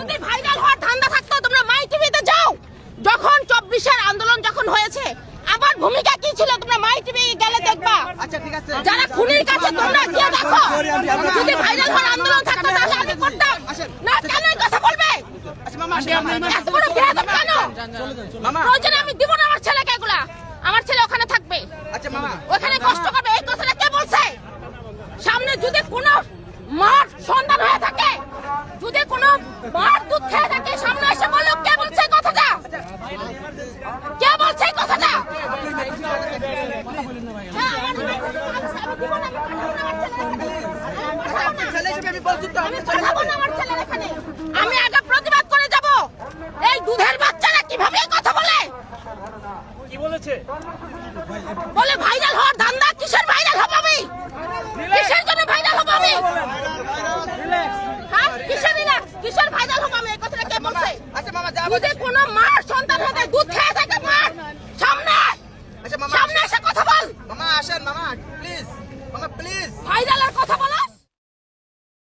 যদি ভাইরাল হওয়ার ধান্দা থাকতো তোমরা মাই টিভিতে যাও। যখন 24-এর আন্দোলন যখন হয়েছে আমার ভূমিকা কি ছিল তোমরা মাই টিভি গেলে দেখবা। আচ্ছা ঠিক আছে, যারা খুনির কাছে তোমরা গিয়ে দেখো। যদি ভাইরাল হওয়ার আন্দোলন থাকতো তাহলে আমি করতাম না। কেন এই কথা বলবে? আচ্ছা মামা এত বড় বেয়াদব কেন? মামা প্রয়োজনে আমি দিব না আমার ছেলেকে এগুলা। আমার ছেলে ওখানে থাকবে, আচ্ছা মামা ওখানে কষ্ট করবে। এই কথাটা কে বলছে? সামনে যদি কোনো মার সন্তান হয়ে থাকে, যদি কোনো মার দুধ খেয়ে থাকে, সামনে এসে বলো কে বলছে এই কথাটা? কে বলছে এই কথাটা? হ্যাঁ, আমার আমি দিব না, আপনি ছেলে হিসেবে আমি বলছি তো আমি পাঠাবো না আমার ছেলের এখানে। আমি আগে প্রতিবাদ করে যাব। এই দুধের বাচ্চারা কিভাবে এই কথা বলে? কি বলেছে? বলে ভাইরাল হওয়ার ধান্দা। কিসের ভাইরাল হব আমি? কিসের জন্য ভাইরাল হব আমি? হ্যাঁ, কিসের রিল্যাক্স? কিসের ভাইরাল হব আমি? এই কথাটা কে বলছে? আচ্ছা মামা যা যদি কোনো মার সন্তান হতে দুধ খেয়ে থাকে মার সামনে, আচ্ছা মামা সামনে এসে কথা বল। মামা আসেন মামা প্লিজ, মামা প্লিজ। ভাইরালের কথা